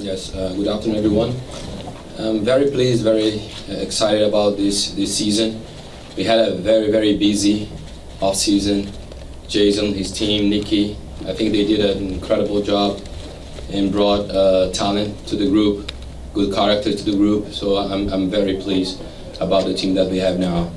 Yes, good afternoon, everyone. I'm very pleased, very excited about this season. We had a very busy off-season. Jason, his team, Nikki, I think they did an incredible job and brought talent to the group, good character to the group. So I'm very pleased about the team that we have now.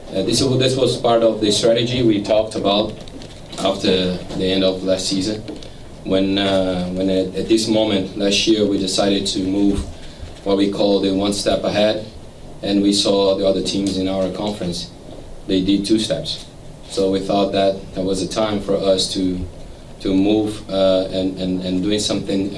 This was part of the strategy we talked about after the end of last season. When at this moment last year we decided to move what we call the one step ahead, and we saw the other teams in our conference, they did 2 steps. So we thought that was a time for us to move and doing something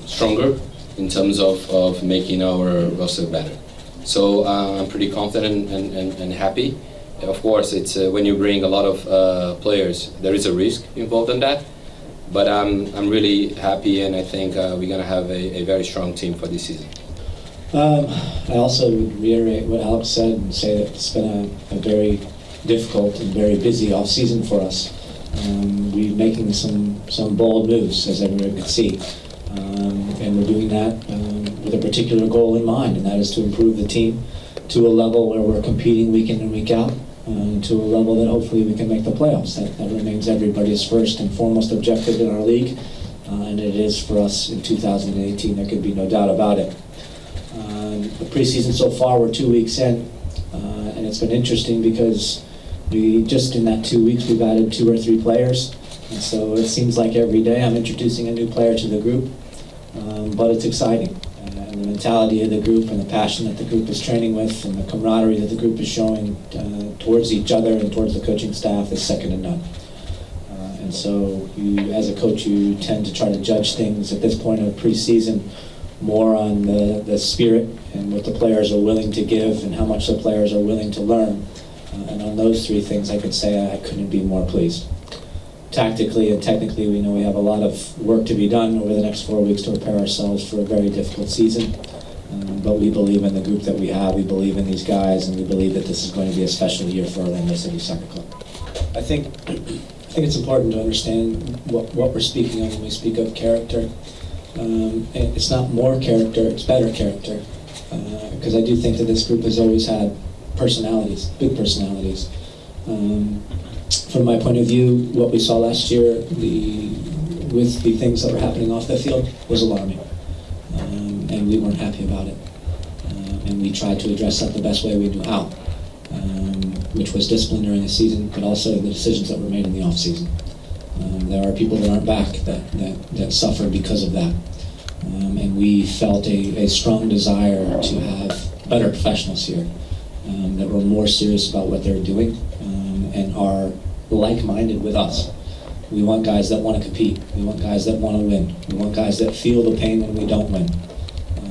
stronger in terms of making our roster better. So I'm pretty confident and happy. Of course, it's when you bring a lot of players, there is a risk involved in that. But I'm really happy, and I think we're going to have a very strong team for this season. I also would reiterate what Alex said and say that it's been a very difficult and very busy off-season for us. We're making some bold moves, as everyone can see. And we're doing that with a particular goal in mind, and that is to improve the team to a level where we're competing week in and week out, to a level that hopefully we can make the playoffs. That remains everybody's first and foremost objective in our league, and it is for us in 2018. There could be no doubt about it. The preseason so far, we're 2 weeks in, and it's been interesting because just in that 2 weeks we've added 2 or 3 players, and so it seems like every day I'm introducing a new player to the group, but it's exciting. And the mentality of the group and the passion that the group is training with and the camaraderie that the group is showing towards each other and towards the coaching staff is second to none. And so as a coach, you tend to try to judge things at this point of preseason more on the spirit and what the players are willing to give and how much the players are willing to learn. And on those 3 things, I could say I couldn't be more pleased. Tactically and technically, we know we have a lot of work to be done over the next 4 weeks to prepare ourselves for a very difficult season. But we believe in the group that we have, we believe in these guys, and we believe that this is going to be a special year for Orlando City Soccer Club. I think it's important to understand what we're speaking of when we speak of character. It's not more character, it's better character. Because I do think that this group has always had personalities, big personalities. From my point of view, what we saw last year with the things that were happening off the field was alarming. And we weren't happy about it. And we tried to address that the best way we knew how, which was discipline during the season, but also the decisions that were made in the off-season. There are people that aren't back that suffer because of that. And we felt a strong desire to have better professionals here that were more serious about what they're doing and are like-minded with us. We want guys that want to compete. We want guys that want to win. We want guys that feel the pain when we don't win,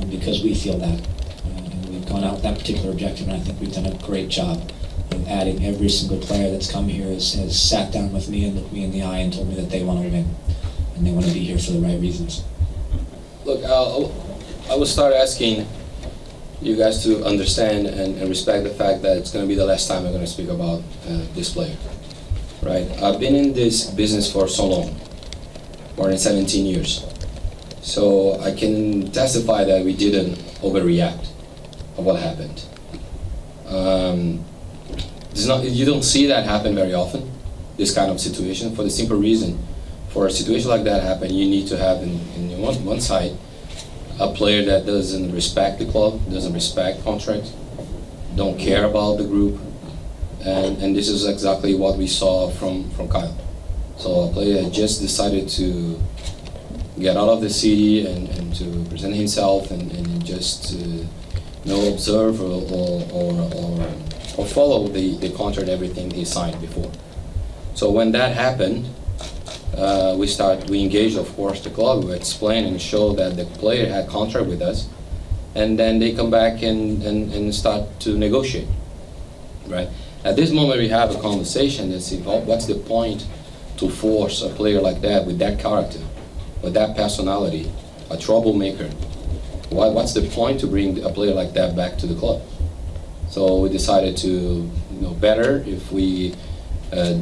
because we feel that. And we've gone out with that particular objective, and I think we've done a great job of adding. Every single player that's come here has sat down with me and looked me in the eye and told me that they want to win, and they want to be here for the right reasons. Look, I will start asking you guys to understand and respect the fact that it's going to be the last time I'm going to speak about this player, right? I've been in this business for so long, more than 17 years. So I can testify that we didn't overreact of what happened. You don't see that happen very often, this kind of situation, for the simple reason, for a situation like that happen, you need to have in one side a player that doesn't respect the club, doesn't respect contracts, don't care about the group, and this is exactly what we saw from Cyle. So a player that just decided to get out of the city and to present himself and just observe or follow the contract, everything he signed before. So when that happened, we engaged, of course, the club. We explained and showed that the player had contract with us, and then they come back and start to negotiate, right? At this moment, we have a conversation that's involved. What's the point to force a player like that with that character, with that personality, a troublemaker? What's the point to bring a player like that back to the club? So we decided to, better if we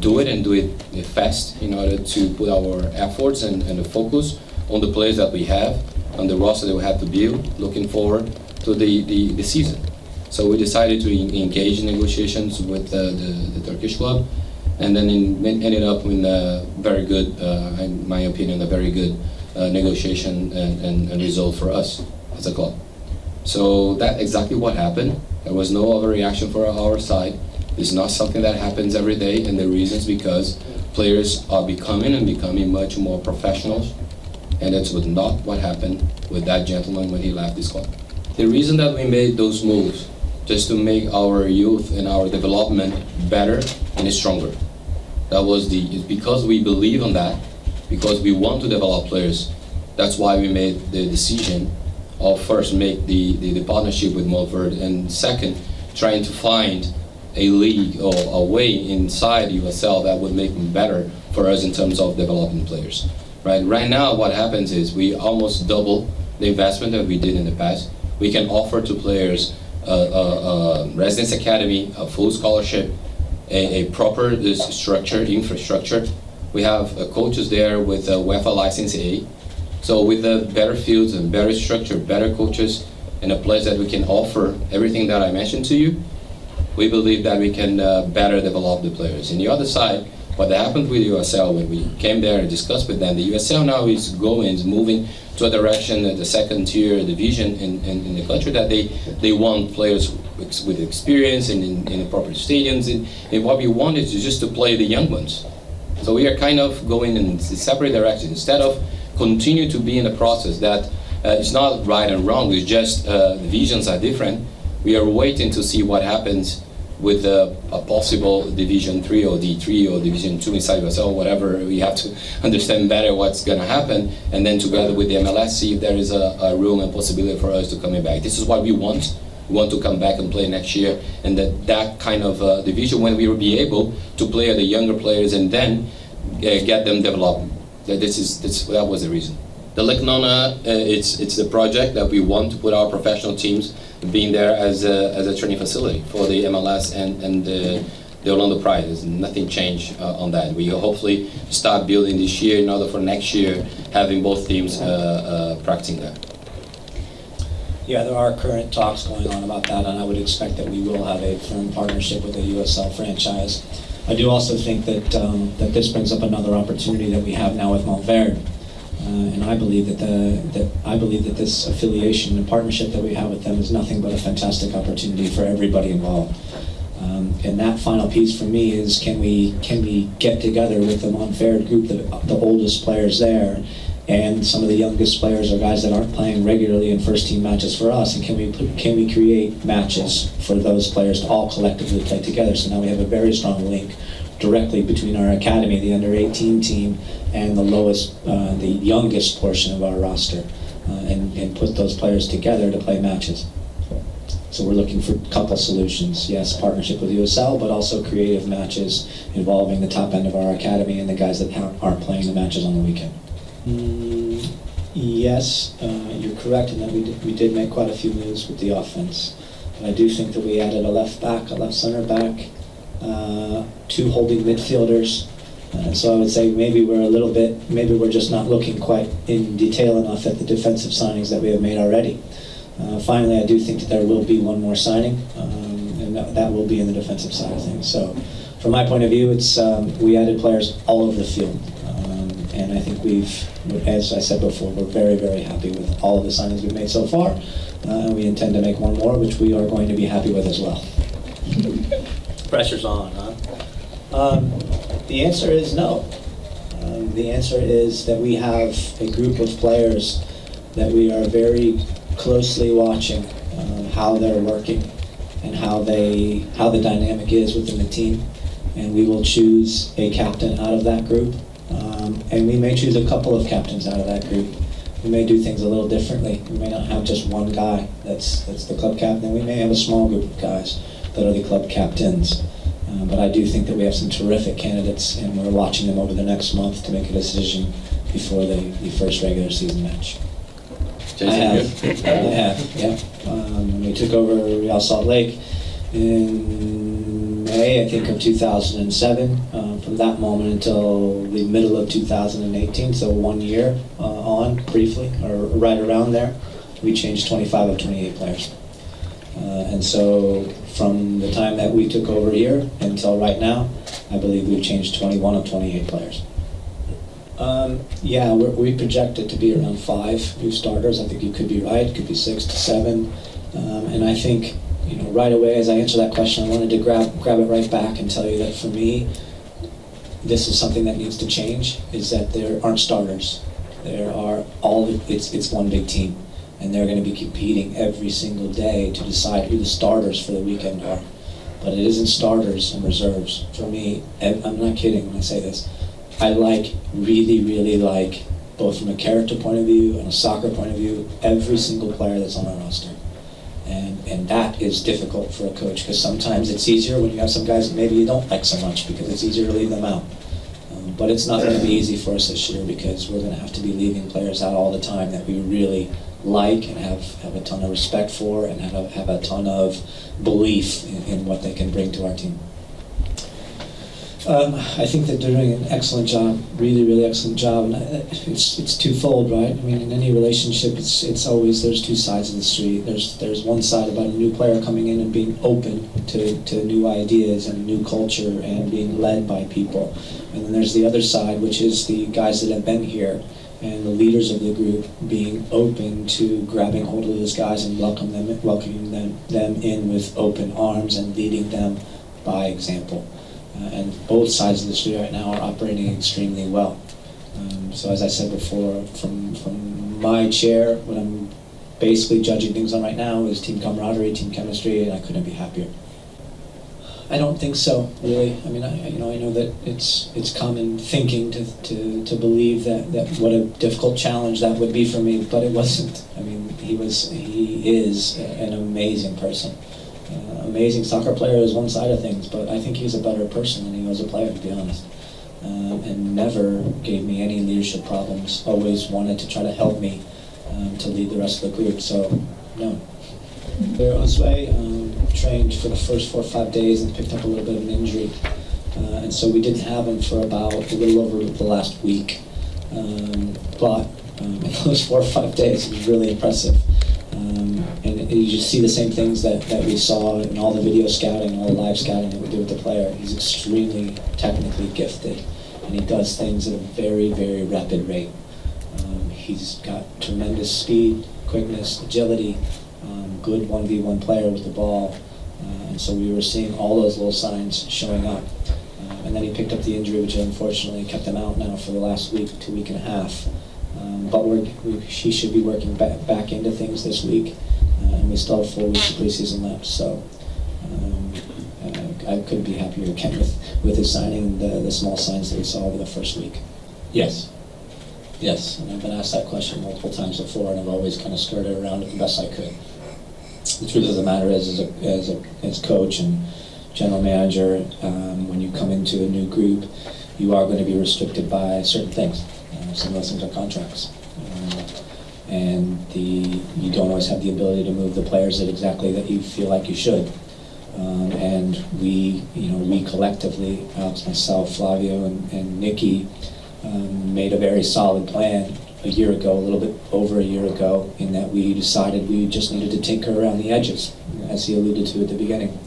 do it and do it fast in order to put our efforts and the focus on the players that we have, on the roster that we have to build, looking forward to the season. So we decided to engage in negotiations with the Turkish club, and then ended up in a very good, in my opinion, a very good negotiation and result for us as a club. So that's exactly what happened. There was no overreaction for our side. It's not something that happens every day, and the reason is because players are becoming much more professionals, and that's not what happened with that gentleman when he left this club. The reason that we made those moves, just to make our youth and our development better and stronger. That was it's because we believe in that, because we want to develop players. That's why we made the decision of first make the partnership with Montverde, and second, trying to find a league or a way inside USL that would make them better for us in terms of developing players. Right now, what happens is we almost double the investment that we did in the past. We can offer to players a residence academy, a full scholarship, a proper structured infrastructure. We have coaches there with a UEFA license A. So with the better fields and better structure, better coaches, and a place that we can offer everything that I mentioned to you, we believe that we can better develop the players. And the other side, what happened with USL when we came there and discussed with them, the USL now is moving to a direction, the second tier division in the country, that they want players with experience and in the proper stadiums. And what we want is just to play the young ones. So we are kind of going in separate directions. Instead of continue to be in the process that it's not right and wrong, it's just the visions are different. We are waiting to see what happens with a possible Division 3 or D3 or Division 2 inside USL, whatever. We have to understand better what's going to happen, and then together with the MLS, see if there is a room and possibility for us to coming back. This is what we want. We want to come back and play next year, and that kind of division when we will be able to play the younger players and then get them developed. That was the reason. The Lake Nona, it's the project that we want to put our professional teams being there as a training facility for the MLS and the Orlando Pride. There's nothing changed on that. We hopefully start building this year in order for next year having both teams practicing there. Yeah, there are current talks going on about that, and I would expect that we will have a firm partnership with a USL franchise. I do also think that that this brings up another opportunity that we have now with Montverde. And I believe that this affiliation and partnership that we have with them is nothing but a fantastic opportunity for everybody involved. And that final piece for me is, can we get together with the Montverde group, the oldest players there, and some of the youngest players or guys that aren't playing regularly in first team matches for us, and can we create matches for those players to all collectively play together? So now we have a very strong link directly between our academy, the under-18 team, and the youngest portion of our roster, and put those players together to play matches. So we're looking for a couple solutions. Yes, partnership with USL, but also creative matches involving the top end of our academy and the guys that aren't playing the matches on the weekend. Yes, you're correct in that we did make quite a few moves with the offense. And I do think that we added a left back, a left center back, 2 holding midfielders. So I would say maybe we're just not looking quite in detail enough at the defensive signings that we have made already. Finally, I do think that there will be one more signing, and that will be in the defensive side of things. So from my point of view, it's we added players all over the field. And I think as I said before, we're very, very happy with all of the signings we've made so far. And we intend to make one more, which we are going to be happy with as well. Pressure's on, huh? The answer is no. The answer is that we have a group of players that we are very closely watching how they're working and how the dynamic is within the team. And we will choose a captain out of that group. And we may choose a couple of captains out of that group. We may do things a little differently. We may not have just one guy that's the club captain. We may have a small group of guys that are the club captains. But I do think that we have some terrific candidates, and we're watching them over the next month to make a decision before the first regular season match. I have, yeah. We took over Real Salt Lake in May, I think, of 2007. From that moment until the middle of 2018, so 1 year on. on briefly, or right around there, we changed 25 of 28 players. And so from the time that we took over here until right now, I believe we've changed 21 of 28 players. Yeah, we project it to be around 5 new starters. I think you could be right. It could be 6 to 7. And I think, you know, right away as I answer that question, I wanted to grab it right back and tell you that for me, this is something that needs to change, is that there aren't starters. There are it's one big team, and they're going to be competing every single day to decide who the starters for the weekend are. But it isn't starters and reserves. For me, I'm not kidding when I say this, I really like, both from a character point of view and a soccer point of view, every single player that's on our roster. And that is difficult for a coach, because sometimes it's easier when you have some guys that maybe you don't like so much, because it's easier to leave them out. But it's not going to be easy for us this year, because we're going to have to be leaving players out all the time that we really like and have a ton of respect for, and have a ton of belief in what they can bring to our team. I think that they're doing an excellent job, really excellent job, and it's twofold, right? I mean, in any relationship, it's always, there's two sides of the street. There's one side about a new player coming in and being open to new ideas and new culture and being led by people, and then there's the other side, which is the guys that have been here and the leaders of the group being open to grabbing hold of those guys and welcoming them in with open arms and leading them by example. And both sides of the street right now are operating extremely well. So as I said before, from my chair, what I'm basically judging things on right now is team camaraderie, team chemistry, and I couldn't be happier. I don't think so, really. I mean, I know that it's common thinking to believe that what a difficult challenge that would be for me, but it wasn't. I mean, he is an amazing person. Amazing soccer player is one side of things, but I think he's a better person than he was a player, to be honest. And never gave me any leadership problems. Always wanted to try to help me to lead the rest of the group. So, no. Josue trained for the first 4 or 5 days and picked up a little bit of an injury, and so we didn't have him for about a little over the last week. But in those 4 or 5 days, it was really impressive. And you just see the same things that we saw in all the video scouting, all the live scouting that we do with the player. He's extremely technically gifted, and he does things at a very rapid rate. He's got tremendous speed, quickness, agility, good 1v1 player with the ball, and so we were seeing all those little signs showing up. And then he picked up the injury, which unfortunately kept him out now for the last week to week and a half. But he should be working back into things this week, and we still have 4 weeks of preseason left. So I couldn't be happier again with his signing, the small signs that we saw over the first week. Yes, and I've been asked that question multiple times before, and I've always kind of skirted around it the best I could. The truth of the matter is, as coach and general manager, when you come into a new group, you are going to be restricted by certain things. Some of those things are contracts. And you don't always have the ability to move the players that you feel like you should. And we collectively, Alex, myself, Flavio, and Nicky, made a very solid plan a year ago, a little bit over a year ago, in that we decided we just needed to tinker around the edges, as he alluded to at the beginning.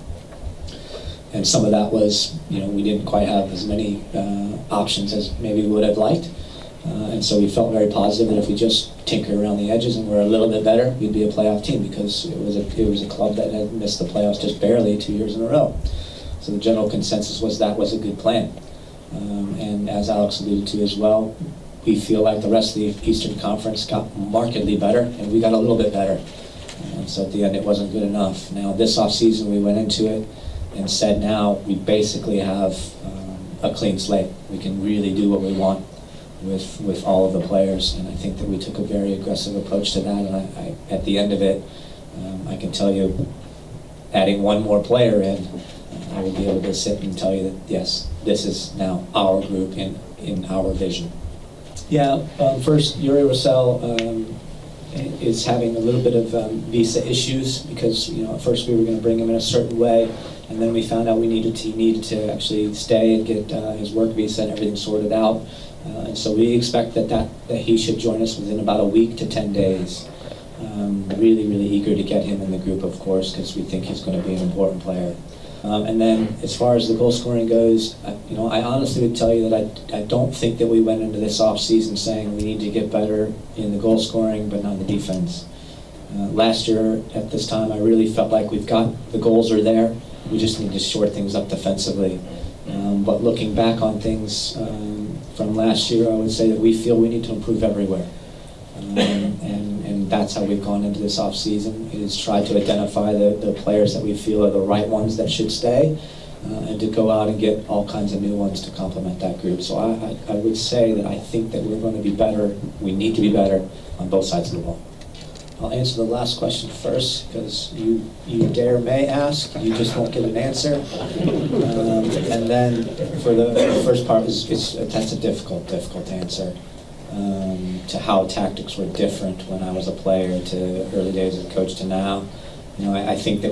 And some of that was, we didn't quite have as many options as maybe we would have liked. And so we felt very positive that if we just tinker around the edges and we're a little bit better, we'd be a playoff team, because it was a club that had missed the playoffs just barely 2 years in a row. So the general consensus was that was a good plan. And as Alex alluded to as well, we feel like the rest of the Eastern Conference got markedly better, and we got a little bit better. So at the end, it wasn't good enough. Now this offseason, we went into it and said, now we basically have a clean slate. We can really do what we want with all of the players, and I think that we took a very aggressive approach to that. And at the end of it, I can tell you, adding one more player in, I will be able to sit and tell you that yes, this is now our group in our vision. Yeah, first, Rosell is having a little bit of visa issues, because at first we were going to bring him in a certain way, and then we found out he needed to actually stay and get his work visa and everything sorted out. And so we expect that he should join us within about a week to 10 days. Really, really eager to get him in the group, of course, because we think he's going to be an important player. And then as far as the goal scoring goes, I honestly would tell you that I don't think that we went into this off-season saying we need to get better in the goal scoring, but not in the defense. Last year at this time, I really felt like we've got the goals are there. We just need to shore things up defensively. But looking back on things from last year, I would say that we feel we need to improve everywhere. And that's how we've gone into this off-season, is try to identify the players that we feel are the right ones that should stay, and to go out and get all kinds of new ones to complement that group. So I would say that I think that we're going to be better, we need to be better on both sides of the ball. I'll answer the last question first, because you may ask, you just won't give an answer. And then for the first part, that's a difficult answer. To how tactics were different when I was a player to early days as a coach to now. I think that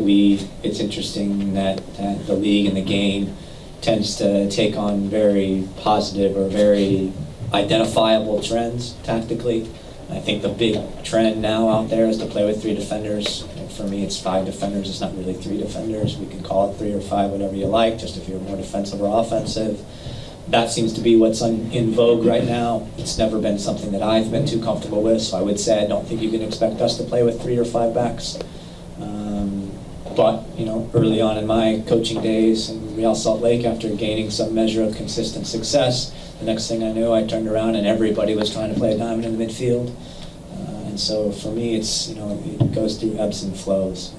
it's interesting that the league and the game tends to take on very positive or very identifiable trends tactically. I think the big trend now out there is to play with 3 defenders. For me, it's 5 defenders. It's not really 3 defenders. We can call it 3 or 5, whatever you like, just if you're more defensive or offensive. That seems to be what's in vogue right now. It's never been something that I've been too comfortable with, so I would say I don't think you can expect us to play with 3 or 5 backs. But early on in my coaching days in Real Salt Lake, after gaining some measure of consistent success, the next thing I knew, I turned around and everybody was trying to play a diamond in the midfield. And so for me, it goes through ebbs and flows.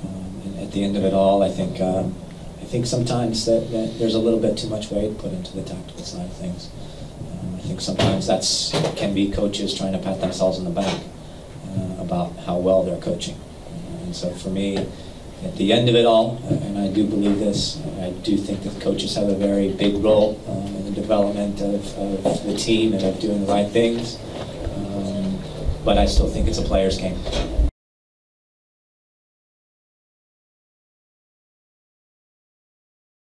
And at the end of it all, I think sometimes that there's a little bit too much weight put into the tactical side of things. I think sometimes can be coaches trying to pat themselves on the back about how well they're coaching. And so for me, at the end of it all, and I do believe this, I do think that coaches have a very big role in the development of the team and of doing the right things. But I still think it's a player's game.